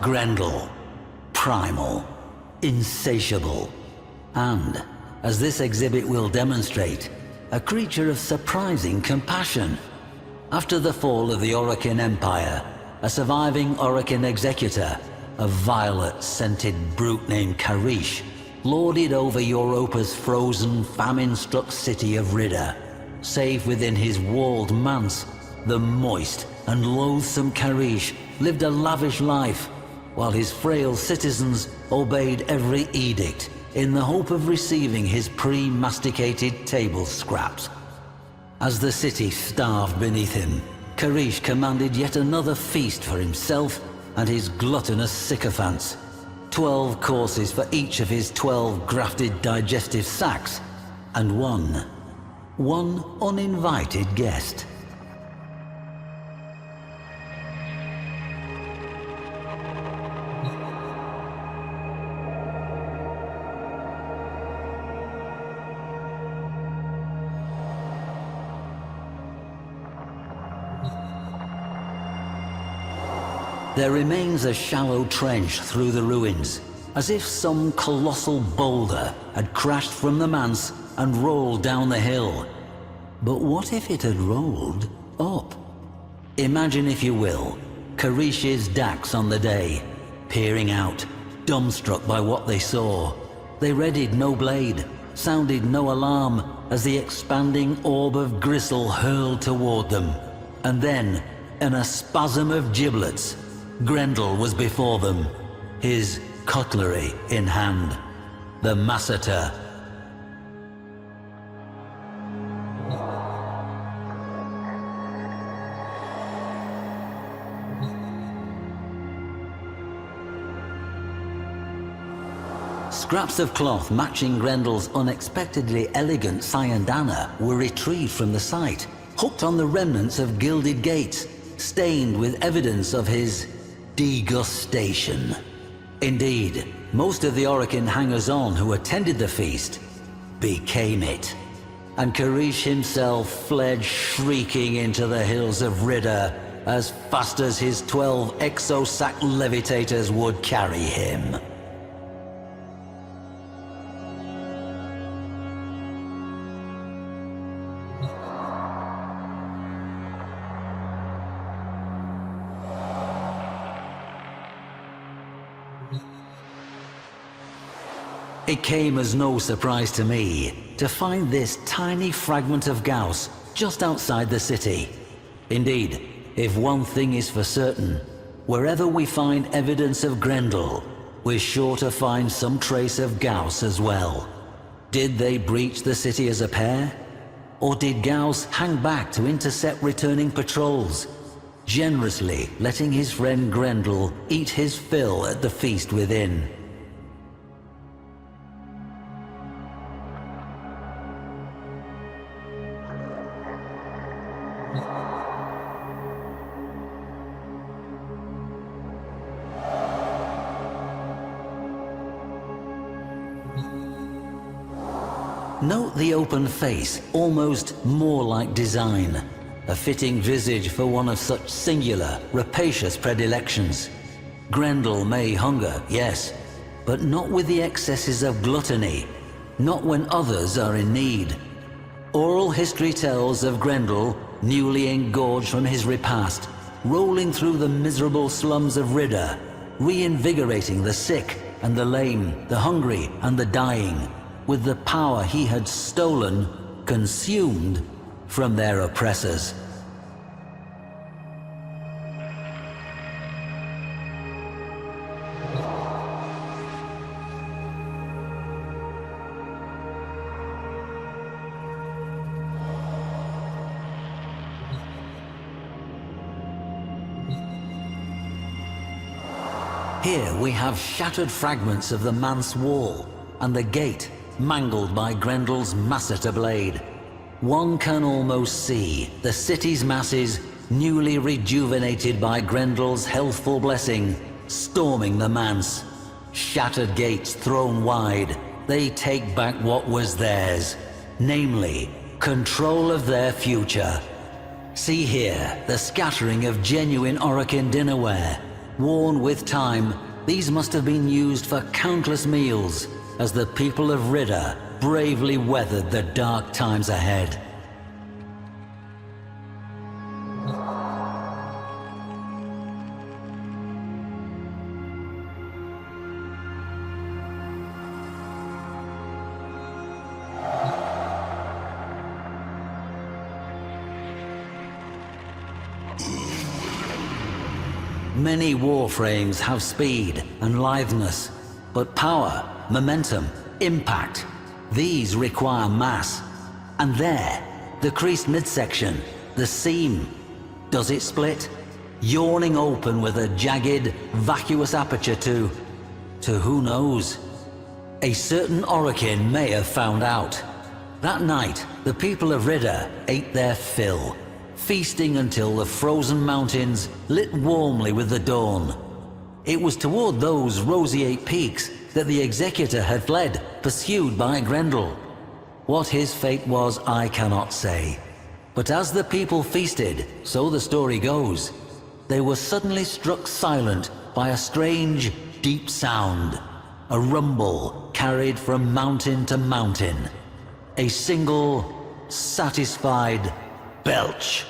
Grendel. Primal. Insatiable. And, as this exhibit will demonstrate, a creature of surprising compassion. After the fall of the Orokин Empire, a surviving Orokin executor, a violet-scented brute named Karish, lorded over Europa's frozen, famine-struck city of Riddy. Save within his walled manse, the moist and loathsome Karish lived a lavish life, while his frail citizens obeyed every edict in the hope of receiving his pre-masticated table scraps. As the city starved beneath him, Karish commanded yet another feast for himself and his gluttonous sycophants. 12 courses for each of his 12 grafted digestive sacs, and one uninvited guest. There remains a shallow trench through the ruins, as if some colossal boulder had crashed from the manse and rolled down the hill. But what if it had rolled up? Imagine, if you will, Karish's Dax on the day, peering out, dumbstruck by what they saw. They readied no blade, sounded no alarm, as the expanding orb of gristle hurled toward them. And then, in a spasm of giblets, Grendel was before them, his cutlery in hand. The masseter. Scraps of cloth matching Grendel's unexpectedly elegant sayandana were retrieved from the site, hooked on the remnants of gilded gates, stained with evidence of his degustation. Indeed, most of the Orokin hangers-on who attended the feast became it, and Karish himself fled shrieking into the hills of Riddy as fast as his 12 exosac levitators would carry him. It came as no surprise to me to find this tiny fragment of Gauss just outside the city. Indeed, if one thing is for certain, wherever we find evidence of Grendel, we're sure to find some trace of Gauss as well. Did they breach the city as a pair? Or did Gauss hang back to intercept returning patrols, generously letting his friend Grendel eat his fill at the feast within? Note the open face, almost more like design. A fitting visage for one of such singular, rapacious predilections. Grendel may hunger, yes, but not with the excesses of gluttony, not when others are in need. Oral history tells of Grendel, newly engorged from his repast, rolling through the miserable slums of Riddy, reinvigorating the sick and the lame, the hungry and the dying, with the power he had stolen, consumed, from their oppressors. Here we have shattered fragments of the manse wall, and the gate mangled by Grendel's masseter blade. One can almost see the city's masses, newly rejuvenated by Grendel's healthful blessing, storming the manse. Shattered gates thrown wide, they take back what was theirs, namely, control of their future. See here the scattering of genuine Orokин dinnerware, Worn with time, these must have been used for countless meals as the people of Ridda bravely weathered the dark times ahead. Many warframes have speed and litheness, but power, momentum, impact, these require mass. And there, the creased midsection, the seam, does it split? Yawning open with a jagged, vacuous aperture to who knows? A certain Orokin may have found out. That night, the people of Ridda ate their fill, feasting until the frozen mountains lit warmly with the dawn. It was toward those roseate peaks that the executor had fled, pursued by Grendel. What his fate was, I cannot say. But as the people feasted, so the story goes, they were suddenly struck silent by a strange, deep sound. A rumble carried from mountain to mountain. A single, satisfied belch.